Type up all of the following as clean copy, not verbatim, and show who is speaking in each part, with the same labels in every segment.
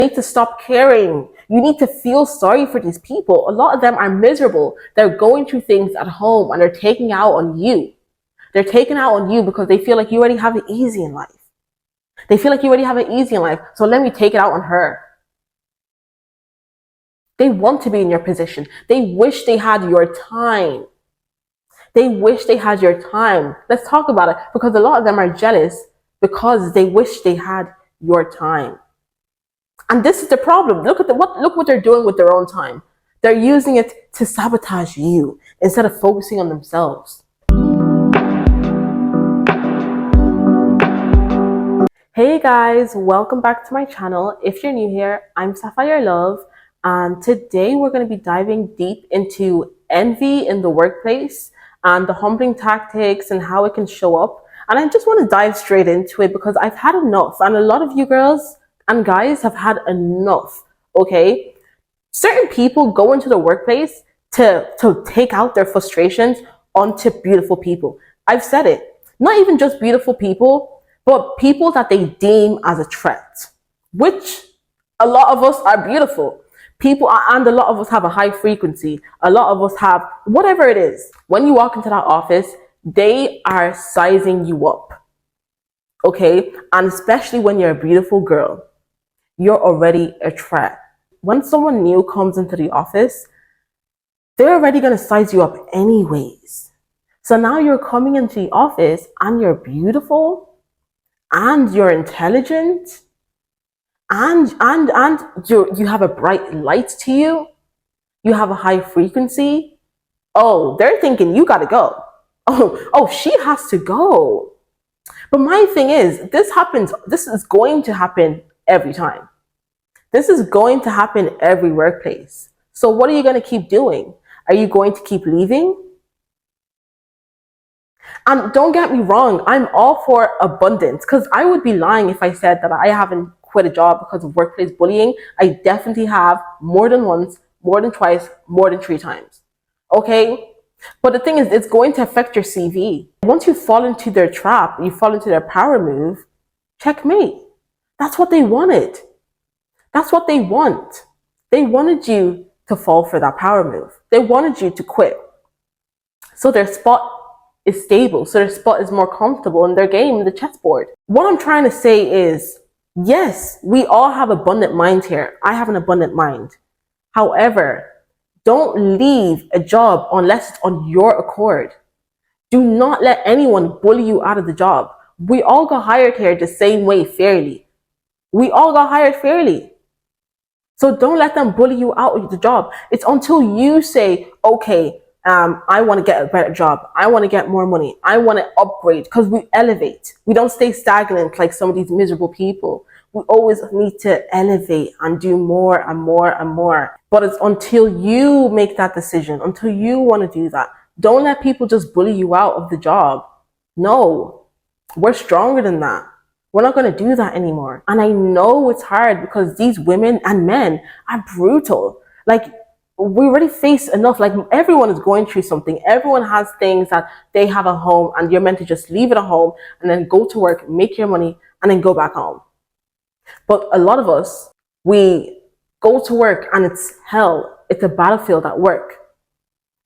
Speaker 1: You need to stop caring. You need to feel sorry for these people. A lot of them are miserable. They're going through things at home and they're taking out on you. They're taking out on you because they feel like you already have it easy in life. They feel like you already have it easy in life, so let me take it out on her. They want to be in your position. They wish they had your time. They wish they had your time. Let's talk about it, because a lot of them are jealous because they wish they had your time. And this is the problem. Look what they're doing with their own time. They're using it to sabotage you instead of focusing on themselves. Hey guys, welcome back to my channel. If you're new here, I'm Sapphire Love, and today we're going to be diving deep into envy in the workplace and the humbling tactics and how it can show up. And I just want to dive straight into it because I've had enough, and a lot of you girls and guys have had enough. Okay, certain people go into the workplace to take out their frustrations onto beautiful people. I've said it. Not even just beautiful people, but people that they deem as a threat, which a lot of us are beautiful. And a lot of us have a high frequency. A lot of us have whatever it is. When you walk into that office, they are sizing you up. Okay? And especially when you're a beautiful girl, you're already a threat. When someone new comes into the office, they're already going to size you up anyways. So now you're coming into the office and you're beautiful and you're intelligent and you have a bright light to you. You have a high frequency. Oh, they're thinking you got to go. Oh, she has to go. But my thing is, this is going to happen every time. This is going to happen every workplace. So what are you going to keep doing? Are you going to keep leaving? And don't get me wrong, I'm all for abundance, because I would be lying if I said that I haven't quit a job because of workplace bullying. I definitely have, more than once, more than twice, more than 3 times. Okay? But the thing is, it's going to affect your CV. Once you fall into their trap, you fall into their power move, checkmate. That's what they wanted. That's what they want. They wanted you to fall for that power move. They wanted you to quit. So their spot is stable. So their spot is more comfortable in their game, the chessboard. What I'm trying to say is, yes, we all have abundant minds here. I have an abundant mind. However, don't leave a job unless it's on your accord. Do not let anyone bully you out of the job. We all got hired here the same way, fairly. We all got hired fairly. So don't let them bully you out of the job. It's until you say, okay, I want to get a better job. I want to get more money. I want to upgrade, because we elevate. We don't stay stagnant like some of these miserable people. We always need to elevate and do more and more and more. But it's until you make that decision, until you want to do that. Don't let people just bully you out of the job. No, we're stronger than that. We're not going to do that anymore. And I know it's hard because these women and men are brutal. Like, we already face enough. Like, everyone is going through something. Everyone has things that they have at home, and you're meant to just leave it at home and then go to work, make your money, and then go back home. But a lot of us, we go to work and it's hell. It's a battlefield at work.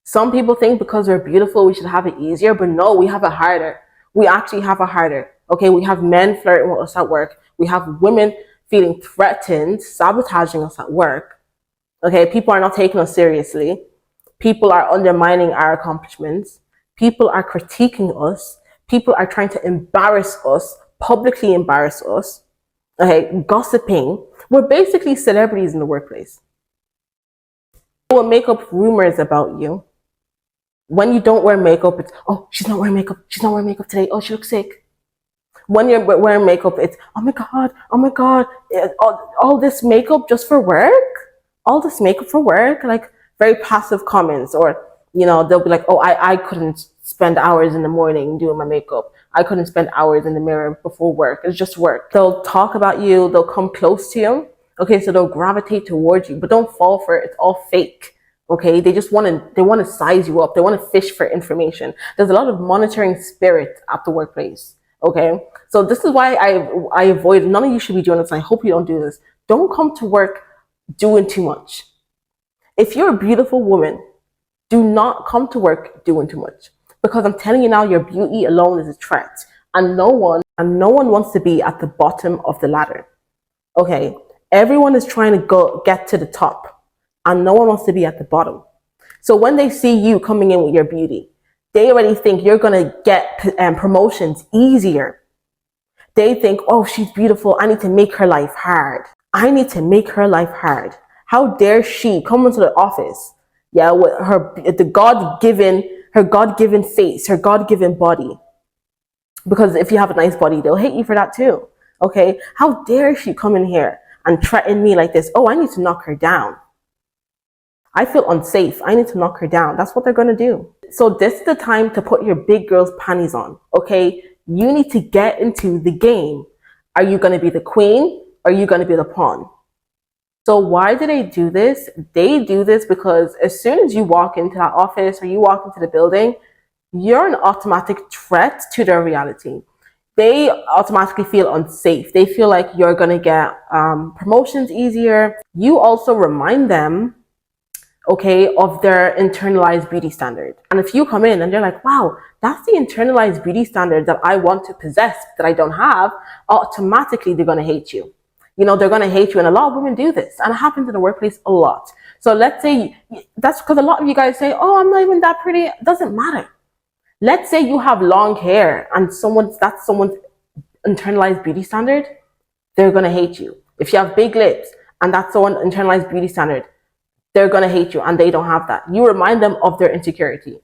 Speaker 1: Some people think because we're beautiful, we should have it easier, but no, we have it harder. We actually have it harder. Okay, we have men flirting with us at work. We have women feeling threatened, sabotaging us at work. Okay, people are not taking us seriously. People are undermining our accomplishments. People are critiquing us. People are trying to embarrass us, publicly embarrass us. Okay, gossiping. We're basically celebrities in the workplace. People will make up rumors about you. When you don't wear makeup, it's, oh, she's not wearing makeup. She's not wearing makeup today. Oh, she looks sick. When you're wearing makeup, it's, oh my God, all this makeup just for work? All this makeup for work? Like, very passive comments. Or, they'll be like, oh, I couldn't spend hours in the morning doing my makeup. I couldn't spend hours in the mirror before work. It's just work. They'll talk about you. They'll come close to you. Okay, so they'll gravitate towards you, but don't fall for it. It's all fake. Okay, they want to size you up. They want to fish for information. There's a lot of monitoring spirit at the workplace. Okay, so this is why I avoid. None of you should be doing this. And I hope you don't do this. don't come to work doing too much. If you're a beautiful woman, do not come to work doing too much. Because I'm telling you now, your beauty alone is a threat. And no one wants to be at the bottom of the ladder. Okay. Everyone is trying to get to the top, and no one wants to be at the bottom. So when they see you coming in with your beauty, they already think you're going to get promotions easier. They think, oh, she's beautiful. I need to make her life hard. I need to make her life hard. How dare she come into the office, yeah, with her God-given face, her God-given body. Because if you have a nice body, they'll hate you for that too. Okay? How dare she come in here and threaten me like this? Oh, I need to knock her down. I feel unsafe. I need to knock her down. That's what they're going to do. So this is the time to put your big girl's panties on. Okay? You need to get into the game. Are you going to be the queen? Or are you going to be the pawn? So why do they do this? They do this because as soon as you walk into that office or you walk into the building, you're an automatic threat to their reality. They automatically feel unsafe. They feel like you're going to get promotions easier. You also remind them, okay, of their internalized beauty standard. And if you come in and they're like, wow, that's the internalized beauty standard that I want to possess that I don't have, automatically they're going to hate you. You know, they're going to hate you. And a lot of women do this. And it happens in the workplace a lot. So let's say, that's because a lot of you guys say, oh, I'm not even that pretty. It doesn't matter. Let's say you have long hair and that's someone's internalized beauty standard. They're going to hate you. If you have big lips and that's someone's internalized beauty standard, they're going to hate you, and they don't have that. You remind them of their insecurity.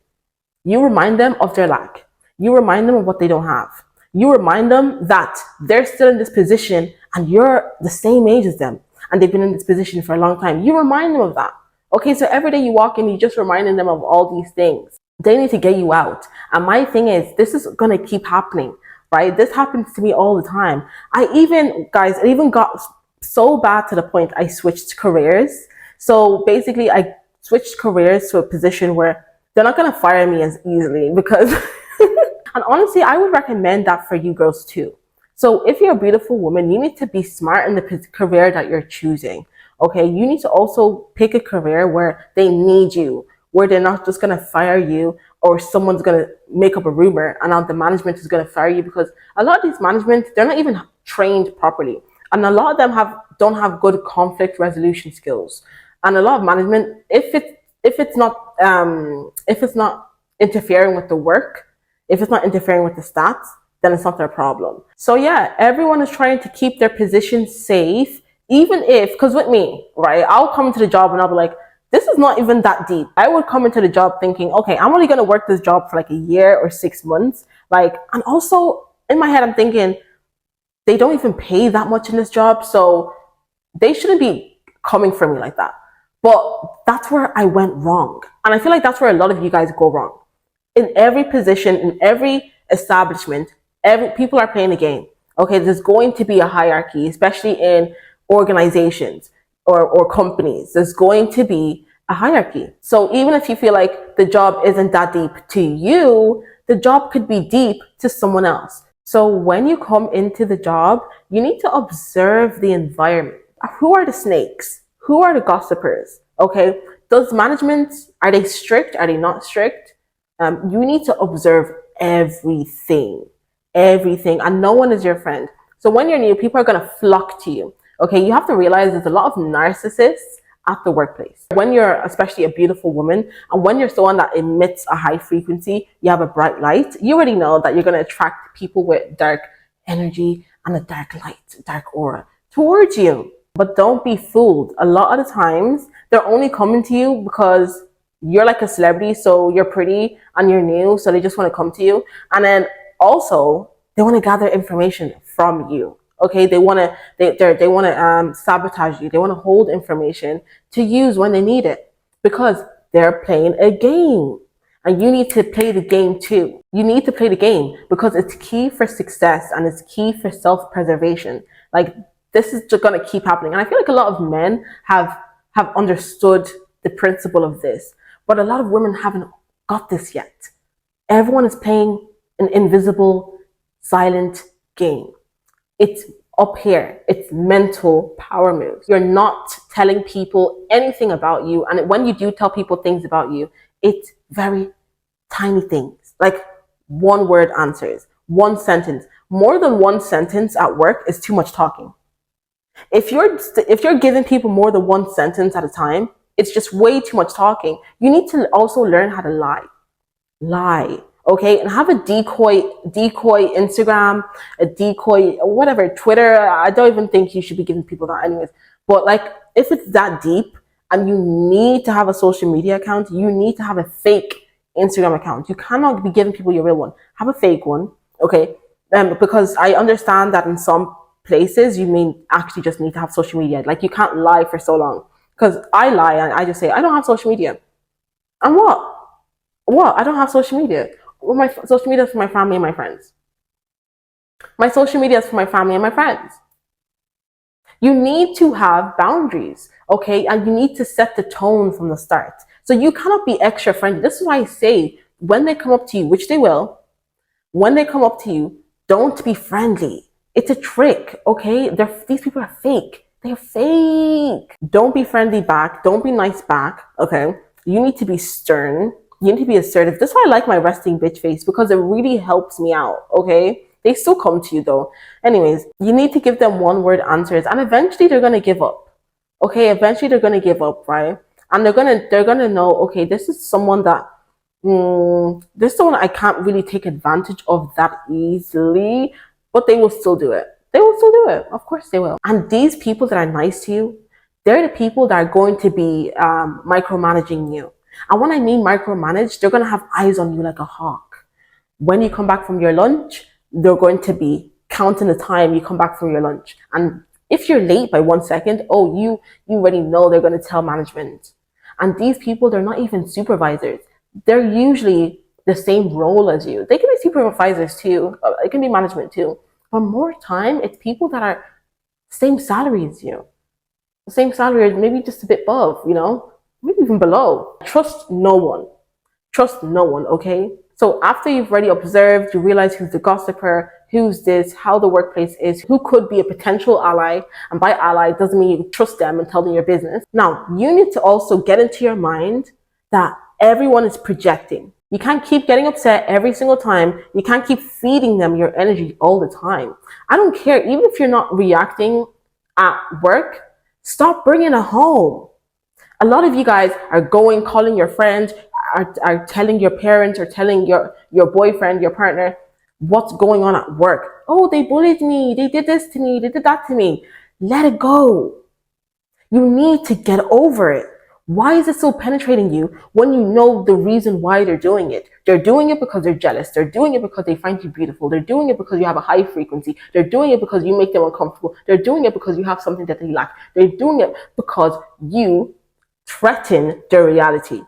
Speaker 1: You remind them of their lack. You remind them of what they don't have. You remind them that they're still in this position and you're the same age as them and they've been in this position for a long time. You remind them of that. Okay, so every day you walk in, you're just reminding them of all these things. They need to get you out. And my thing is, this is going to keep happening, right? This happens to me all the time. It even got so bad to the point I switched careers. So basically, I switched careers to a position where they're not going to fire me as easily because, and honestly, I would recommend that for you girls too. So if you're a beautiful woman, you need to be smart in the career that you're choosing. Okay, you need to also pick a career where they need you, where they're not just going to fire you or someone's going to make up a rumor and now the management is going to fire you, because a lot of these management, they're not even trained properly. And a lot of them don't have good conflict resolution skills. And a lot of management, if it's not interfering with the work, if it's not interfering with the stats, then it's not their problem. So yeah, everyone is trying to keep their position safe, even if, because with me, right, I'll come into the job and I'll be like, this is not even that deep. I would come into the job thinking, okay, I'm only going to work this job for like a year or 6 months. Like, and also in my head, I'm thinking, they don't even pay that much in this job, so they shouldn't be coming for me like that. But that's where I went wrong. And I feel like that's where a lot of you guys go wrong. In every position, in every establishment, people are playing a game. Okay, there's going to be a hierarchy, especially in organizations or companies. There's going to be a hierarchy. So even if you feel like the job isn't that deep to you, the job could be deep to someone else. So when you come into the job, you need to observe the environment. Who are the snakes? Who are the gossipers? Okay, does management, are they strict? Are they not strict? You need to observe everything, and no one is your friend. So when you're new, people are going to flock to you. Okay, you have to realize there's a lot of narcissists at the workplace. When you're especially a beautiful woman, and when you're someone that emits a high frequency, you have a bright light, you already know that you're going to attract people with dark energy and a dark light, dark aura towards you. But don't be fooled. A lot of the times, they're only coming to you because you're like a celebrity, so you're pretty and you're new, so they just want to come to you. And then also, they want to gather information from you. Okay, they want to sabotage you. They want to hold information to use when they need it, because they're playing a game. And you need to play the game too. You need to play the game because it's key for success and it's key for self-preservation. Like, this is just going to keep happening. And I feel like a lot of men have understood the principle of this, but a lot of women haven't got this yet. Everyone is playing an invisible, silent game. It's Up here, it's mental power moves. You're not telling people anything about you. And when you do tell people things about you, it's very tiny things, like one word answers, one sentence. More than one sentence at work is too much talking. If you're giving people more than one sentence at a time, it's just way too much talking. You need to also learn how to lie, okay, and have a decoy Instagram, a decoy whatever, Twitter. I don't even think you should be giving people that anyways, but like, if it's that deep and you need to have a social media account, you need to have a fake Instagram account. You cannot be giving people your real one. Have a fake one, okay? Because I understand that in some places you may actually just need to have social media. Like, you can't lie for so long, because I lie and I just say I don't have social media. And what? I don't have social media. Well, my social media is for my family and my friends. My social media is for my family and my friends. You need to have boundaries, okay? And you need to set the tone from the start. So you cannot be extra friendly. This is why I say, when they come up to you, which they will, when they come up to you, don't be friendly. It's a trick, okay? These people are fake. They're fake. Don't be friendly back. Don't be nice back, okay? You need to be stern. You need to be assertive. That's why I like my resting bitch face, because it really helps me out, okay? They still come to you though. Anyways, you need to give them one word answers, and eventually they're going to give up. Okay, eventually they're going to give up, right? And they're going to know, okay, this is someone that this is someone I can't really take advantage of that easily, but they will still do it. They will still do it. Of course they will. And these people that are nice to you, they're the people that are going to be micromanaging you. And when I mean micromanage, they're going to have eyes on you like a hawk. When you come back from your lunch, they're going to be counting the time you come back from your lunch. And if you're late by 1 second, oh, you already know they're going to tell management. And these people, they're not even supervisors. They're usually the same role as you. They can be supervisors too. It can be management too. But more time, it's people that are same salary as you. The same salary, or maybe just a bit above, maybe even below. Trust no one. Trust no one, okay? So after you've already observed, you realize who's the gossiper, who's this, how the workplace is, who could be a potential ally. And by ally, doesn't mean you trust them and tell them your business. Now, you need to also get into your mind that everyone is projecting. You can't keep getting upset every single time. You can't keep feeding them your energy all the time. I don't care. Even if you're not reacting at work, stop bringing it home. A lot of you guys are calling your friends, are telling your parents, or telling your boyfriend, your partner, what's going on at work. Oh, they bullied me. They did this to me. They did that to me. Let it go. You need to get over it. Why is it so penetrating you when you know the reason why they're doing it? They're doing it because they're jealous. They're doing it because they find you beautiful. They're doing it because you have a high frequency. They're doing it because you make them uncomfortable. They're doing it because you have something that they lack. They're doing it because you threaten their reality.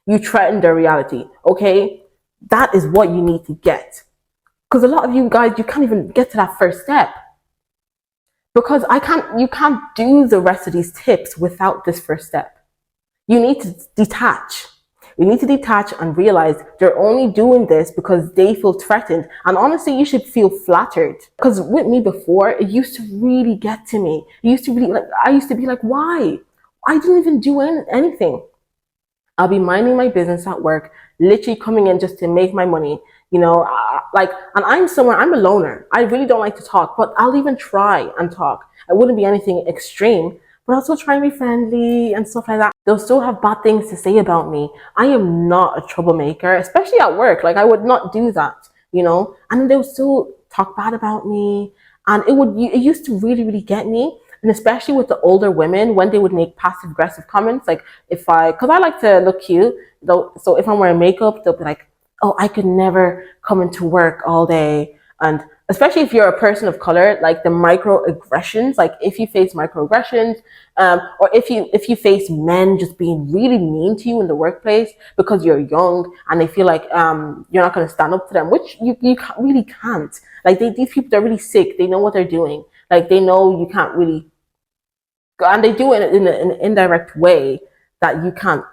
Speaker 1: You threaten their reality, okay? That is what you need to get. Because a lot of you guys, you can't even get to that first step. Because you can't do the rest of these tips without this first step. You need to detach. You need to detach and realize they're only doing this because they feel threatened. And honestly, you should feel flattered. Because with me before, it used to really get to me. I used to be like, why? I didn't even do anything. I'll be minding my business at work, literally coming in just to make my money, and I'm a loner. I really don't like to talk, but I'll even try and talk. I wouldn't be anything extreme, but I'll still try and be friendly and stuff like that. They'll still have bad things to say about me. I am not a troublemaker, especially at work. Like, I would not do that, and then they'll still talk bad about me. And it used to really, really get me. And especially with the older women, when they would make passive aggressive comments, like because I like to look cute, though. So if I'm wearing makeup, they'll be like, oh, I could never come into work all day. And especially if you're a person of color, like the microaggressions, like if you face microaggressions, or if you face men just being really mean to you in the workplace because you're young and they feel like you're not going to stand up to them, which you really can't. Like these people, they're really sick. They know what they're doing. Like, they know you can't really, and they do it in an indirect way that you can't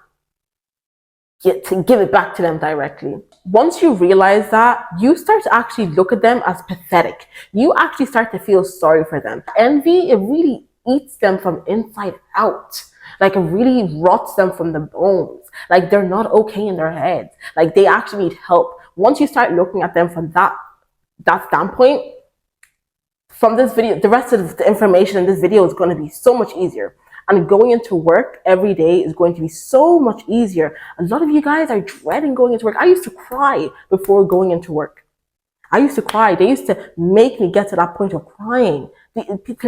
Speaker 1: to give it back to them directly. Once you realize that, you start to actually look at them as pathetic. You actually start to feel sorry for them. Envy, it really eats them from inside out. Like, it really rots them from the bones. Like, they're not okay in their heads. Like, they actually need help. Once you start looking at them from that standpoint, from this video, the rest of the information in this video is going to be so much easier. And going into work every day is going to be so much easier. A lot of you guys are dreading going into work. I used to cry before going into work. I used to cry. They used to make me get to that point of crying.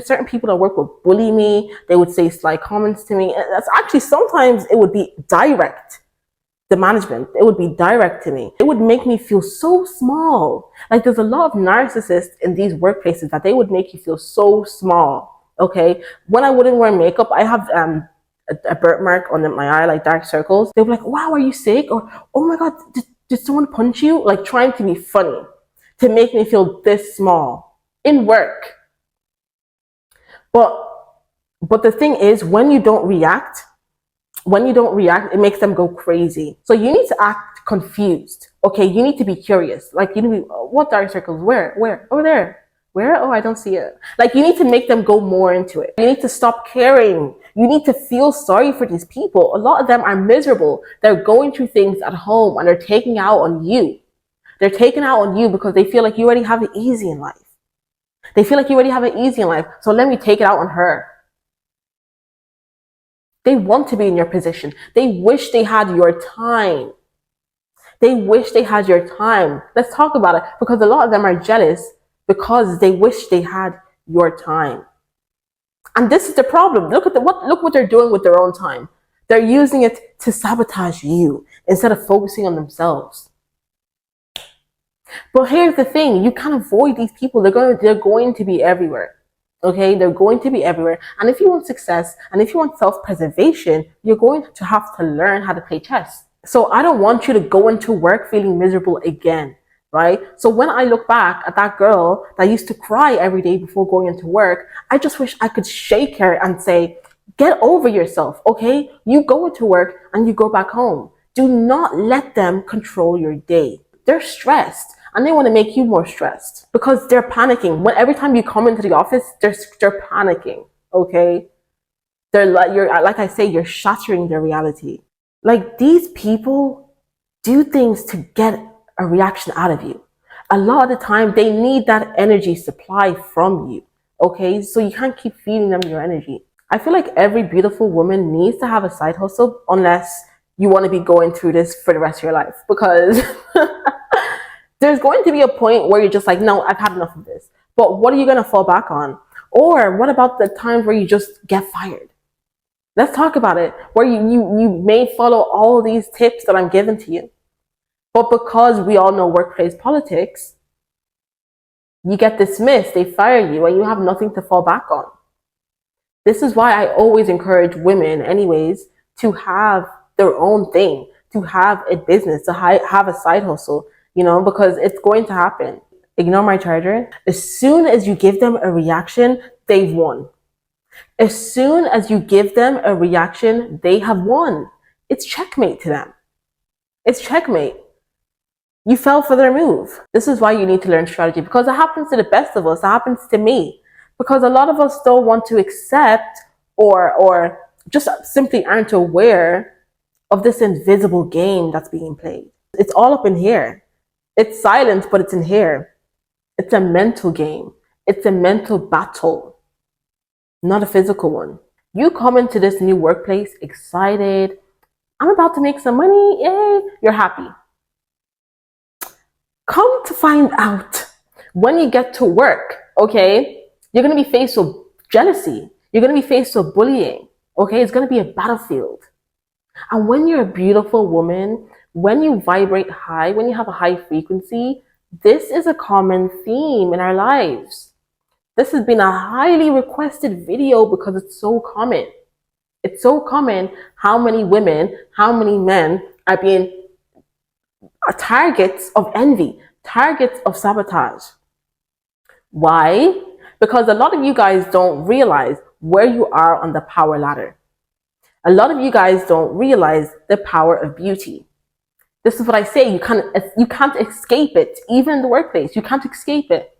Speaker 1: Certain people at work would bully me. They would say sly comments to me. That's actually, sometimes it would be direct. The management, it would be direct to me. It would make me feel so small. Like, there's a lot of narcissists in these workplaces that they would make you feel so small. Okay, when I wouldn't wear makeup, I have a birthmark on my eye, like dark circles. They were like, "Wow, are you sick?" Or, "Oh my God, did someone punch you?" Like, trying to be funny to make me feel this small in work. But the thing is, when you don't react, it makes them go crazy. So you need to act confused. Okay, you need to be curious. Like, you need to be, what dark circles? Where? Over there. Where? Oh, I don't see it. Like, you need to make them go more into it. You need to stop caring. You need to feel sorry for these people. A lot of them are miserable. They're going through things at home and they're taking out on you. They're taking out on you because they feel like you already have it easy in life. They feel like you already have it easy in life. So let me take it out on her. They want to be in your position. They wish they had your time. They wish they had your time. Let's talk about it, because a lot of them are jealous because they wish they had your time. And this is the problem. Look what they're doing with their own time. They're using it to sabotage you instead of focusing on themselves. But here's the thing, you can't avoid these people. They're going to be everywhere. Okay, they're going to be everywhere. And if you want success and if you want self-preservation, you're going to have to learn how to play chess. So I don't want you to go into work feeling miserable again, right? So when I look back at that girl that used to cry every day before going into work, I just wish I could shake her and say, get over yourself, okay? You go into work and you go back home. Do not let them control your day. They're stressed. And they want to make you more stressed because they're panicking. Every time you come into the office, they're panicking. Okay, they're like I say, you're shattering their reality. Like, these people do things to get a reaction out of you. A lot of the time, they need that energy supply from you. Okay, so you can't keep feeding them your energy. I feel like every beautiful woman needs to have a side hustle, unless you want to be going through this for the rest of your life, because there's going to be a point where you're just like, no, I've had enough of this. But what are you going to fall back on? Or what about the times where you just get fired? Let's talk about it, where you may follow all these tips that I'm giving to you. But because we all know workplace politics, you get dismissed, they fire you, and you have nothing to fall back on. This is why I always encourage women anyways to have their own thing, to have a business, to have a side hustle. You know, because it's going to happen. Ignore my charger. As soon as you give them a reaction, they've won. As soon as you give them a reaction, they have won. It's checkmate to them. It's checkmate. You fell for their move. This is why you need to learn strategy, because it happens to the best of us. It happens to me. Because a lot of us don't want to accept or just simply aren't aware of this invisible game that's being played. It's all up in here. It's silent, but it's in here. It's a mental game. It's a mental battle, not a physical one. You come into this new workplace excited. I'm about to make some money. Yay. You're happy. Come to find out, when you get to work, okay, you're going to be faced with jealousy. You're going to be faced with bullying. Okay, it's going to be a battlefield. And when you're a beautiful woman, when you vibrate high, when you have a high frequency, this is a common theme in our lives. This has been a highly requested video because it's so common. It's so common how many women, how many men are being targets of envy, targets of sabotage. Why? Because a lot of you guys don't realize where you are on the power ladder. A lot of you guys don't realize the power of beauty. This is what I say. You can't escape it. Even in the workplace, you can't escape it.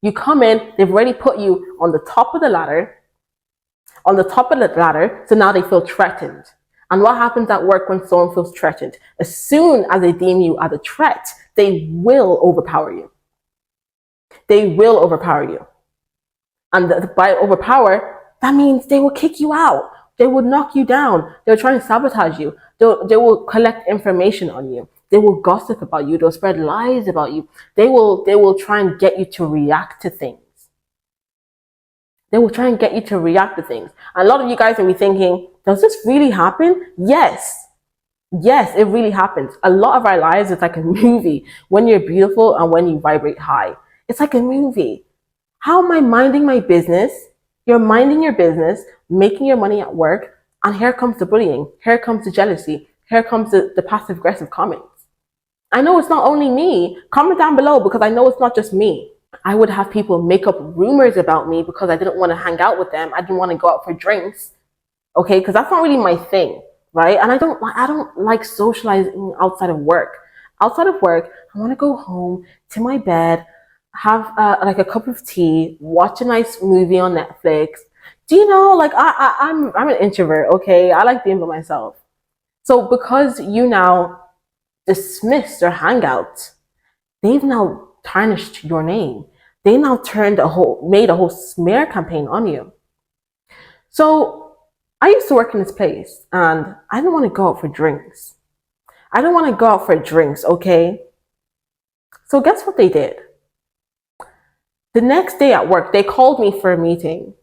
Speaker 1: You come in, they've already put you on the top of the ladder, so now they feel threatened. And what happens at work when someone feels threatened? As soon as they deem you as a threat, they will overpower you. They will overpower you. And by overpower, that means they will kick you out. They will knock you down. They'll try and sabotage you. They will collect information on you. They will gossip about you. They'll spread lies about you. They will try and get you to react to things. They will try and get you to react to things. And a lot of you guys will be thinking, does this really happen? Yes. Yes, it really happens. A lot of our lives is like a movie when you're beautiful and when you vibrate high. It's like a movie. How am I minding my business? You're minding your business, making your money at work, and here comes the bullying. Here comes the jealousy. Here comes the passive aggressive comments. I know it's not only me. Comment down below because I know it's not just me. I would have people make up rumors about me because I didn't want to hang out with them. I didn't want to go out for drinks. Okay, because that's not really my thing, right? And I don't like socializing outside of work. Outside of work, I want to go home to my bed, have like a cup of tea, watch a nice movie on Netflix. Do you know, like I'm an introvert, okay? I like being by myself. So because you now dismiss their hangouts, they've now tarnished your name. They now made a whole smear campaign on you. So I used to work in this place and I didn't want to go out for drinks. Okay? So guess what they did? The next day at work, they called me for a meeting,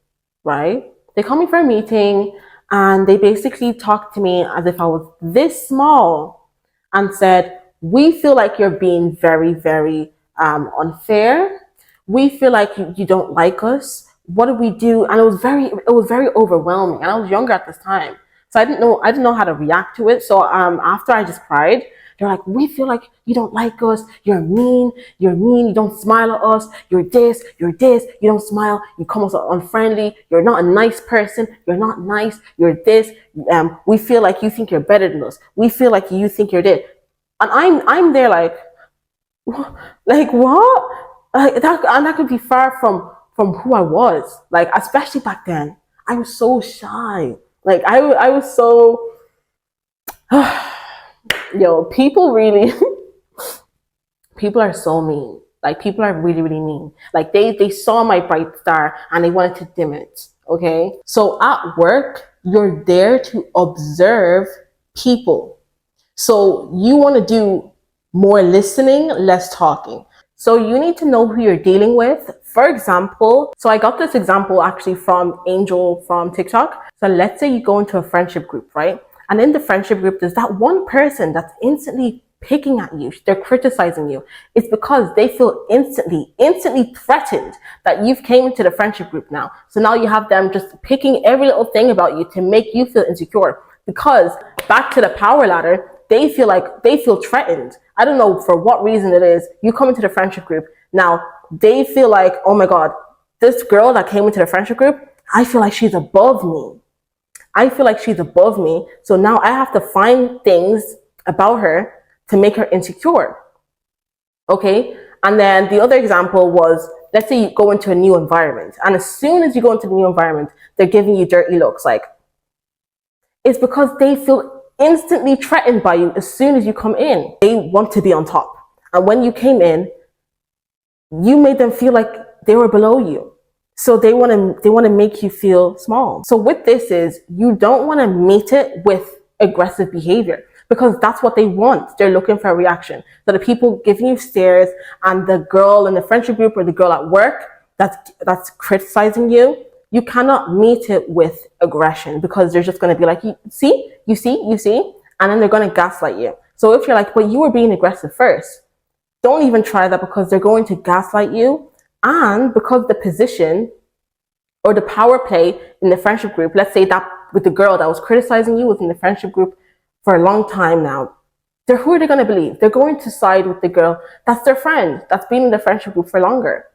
Speaker 1: right? They called me for a meeting and they basically talked to me as if I was this small and said, we feel like you're being very, very unfair. We feel like you don't like us. What do we do? And it was very overwhelming. And I was younger at this time, so I didn't know how to react to it. So after I just cried, they're like, we feel like you don't like us. You're mean. You don't smile at us. You're this. You don't smile. You come off unfriendly. You're not a nice person. You're not nice. You're this. We feel like you think you're better than us. We feel like you think you're this. And I'm there like what? That could be far from who I was. Like, especially back then, I was so shy. Like, I was so, people really, people are so mean. Like, people are really, really mean. Like, they saw my bright star and they wanted to dim it. Okay. So at work, you're there to observe people. So you want to do more listening, less talking. So you need to know who you're dealing with. For example, so I got this example actually from Angel from TikTok. So let's say you go into a friendship group, right? And in the friendship group, there's that one person that's instantly picking at you. They're criticizing you. It's because they feel instantly threatened that you've came into the friendship group now. So now you have them just picking every little thing about you to make you feel insecure. Because back to the power ladder, they feel threatened. I don't know for what reason it is. You come into the friendship group. Now, they feel like, oh my God, this girl that came into the friendship group, I feel like she's above me. So now I have to find things about her to make her insecure. Okay? And then the other example was, let's say you go into a new environment. And as soon as you go into the new environment, they're giving you dirty looks. Like, it's because they feel instantly threatened by you as soon as you come in. They want to be on top. And when you came in, you made them feel like they were below you. So they want to make you feel small. So with this is, you don't want to meet it with aggressive behavior because that's what they want. They're looking for a reaction. So the people giving you stares and the girl in the friendship group or the girl at work that's criticizing you, you cannot meet it with aggression because they're just going to be like, you see, and then they're going to gaslight you. So if you're like, but you were being aggressive first, don't even try that because they're going to gaslight you. And because the position or the power play in the friendship group, let's say that with the girl that was criticizing you was in the friendship group for a long time now, who are they going to believe? They're going to side with the girl that's their friend, that's been in the friendship group for longer.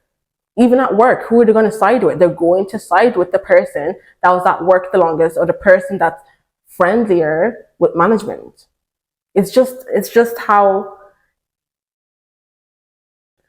Speaker 1: Even at work, who are they going to side with? They're going to side with the person that was at work the longest or the person that's friendlier with management. It's just how.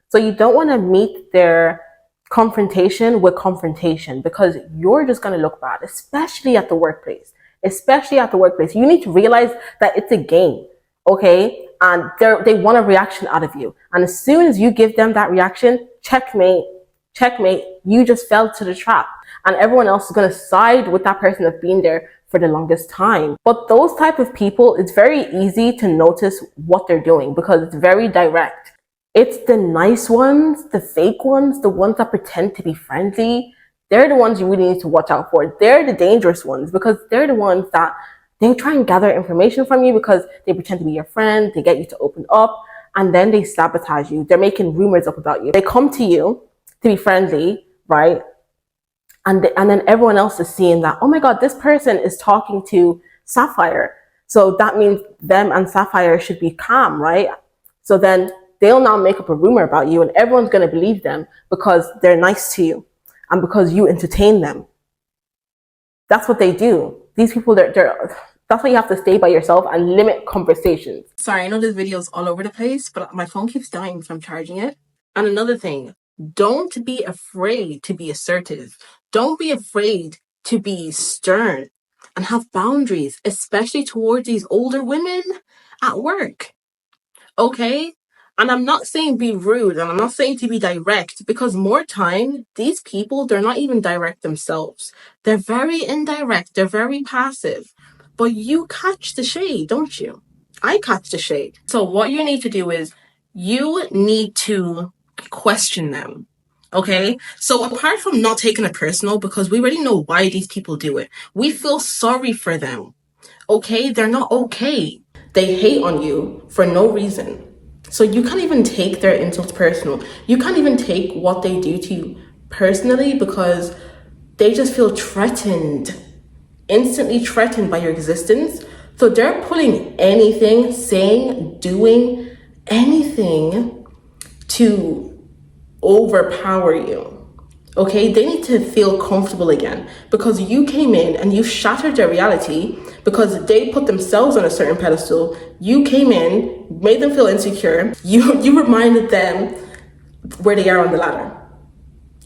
Speaker 1: So you don't want to meet their confrontation with confrontation, because you're just going to look bad, especially at the workplace. Especially at the workplace. You need to realize that it's a game, okay? And they want a reaction out of you. And as soon as you give them that reaction, checkmate, checkmate, you just fell to the trap. And everyone else is going to side with that person that's been there for the longest time. But those type of people, it's very easy to notice what they're doing because it's very direct. It's the nice ones, the fake ones, the ones that pretend to be friendly. They're the ones you really need to watch out for. They're the dangerous ones because they're the ones that they try and gather information from you because they pretend to be your friend. They get you to open up and then they sabotage you. They're making rumors up about you. They come to you to be friendly, right? And then everyone else is seeing that, oh my God, this person is talking to Sapphire. So that means them and Sapphire should be calm, right? So then they'll now make up a rumor about you and everyone's going to believe them because they're nice to you and because you entertain them. That's what they do. These people, that's why you have to stay by yourself and limit conversations. Sorry, I know this video is all over the place, but my phone keeps dying because I'm charging it. And another thing, don't be afraid to be assertive. Don't be afraid to be stern and have boundaries, especially towards these older women at work. Okay? And I'm not saying be rude and I'm not saying to be direct, because more time, these people, they're not even direct themselves. They're very indirect. They're very passive. But you catch the shade, don't you? I catch the shade. So what you need to do is you need to question them. Okay? So apart from not taking it personal, because we already know why these people do it, we feel sorry for them. Okay? They're not okay. They hate on you for no reason. So you can't even take their insults personal. You can't even take what they do to you personally because they just feel threatened, instantly threatened by your existence. So they're pulling anything, saying, doing anything to overpower you. Okay, they need to feel comfortable again because you came in and you shattered their reality because they put themselves on a certain pedestal. You came in, made them feel insecure. You reminded them where they are on the ladder.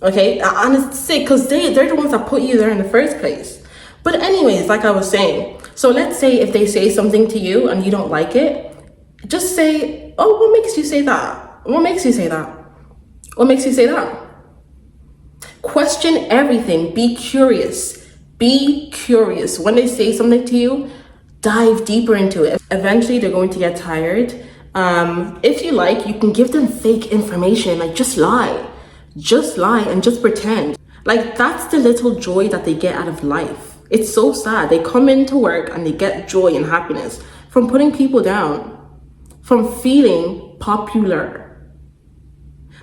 Speaker 1: Okay, and it's sick because they're the ones that put you there in the first place. But anyways, like I was saying, so let's say if they say something to you and you don't like it, just say, oh, what makes you say that? What makes you say that? What makes you say that? Question everything. Be curious. Be curious. When they say something to you, dive deeper into it. Eventually, they're going to get tired. If you like, you can give them fake information. Like, just lie. Just lie and just pretend. Like, that's the little joy that they get out of life. It's so sad. They come into work and they get joy and happiness from putting people down, from feeling popular.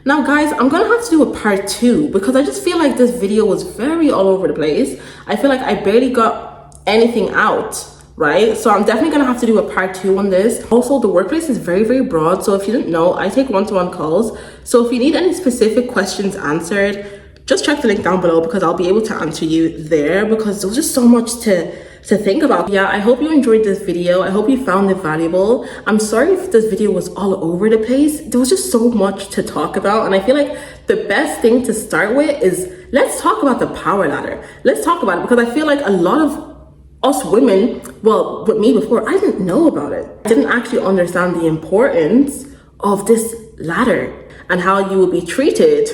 Speaker 1: Now guys, I'm gonna have to do a part 2 because I just feel like this video was very all over the place. I feel like I barely got anything out, right? So I'm definitely gonna have to do a part 2 on this. Also, the workplace is very, very broad. So if you didn't know, I take one-to-one calls. So if you need any specific questions answered, just check the link down below because I'll be able to answer you there because there's just so much to think about. Yeah, I hope you enjoyed this video. I hope you found it valuable. I'm sorry if this video was all over the place. There was just so much to talk about. And I feel like the best thing to start with is let's talk about the power ladder. Let's talk about it because I feel like a lot of us women, well, with me before, I didn't know about it. I didn't actually understand the importance of this ladder and how you will be treated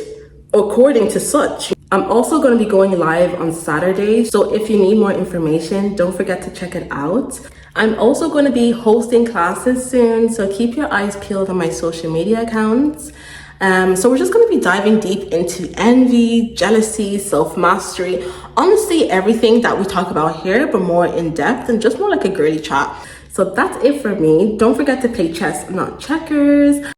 Speaker 1: according to such. I'm also going to be going live on Saturday, so if you need more information, don't forget to check it out. I'm also going to be hosting classes soon, so keep your eyes peeled on my social media accounts. So we're just going to be diving deep into envy, jealousy, self-mastery, honestly everything that we talk about here, but more in depth and just more like a girly chat. So that's it for me. Don't forget to play chess, not checkers.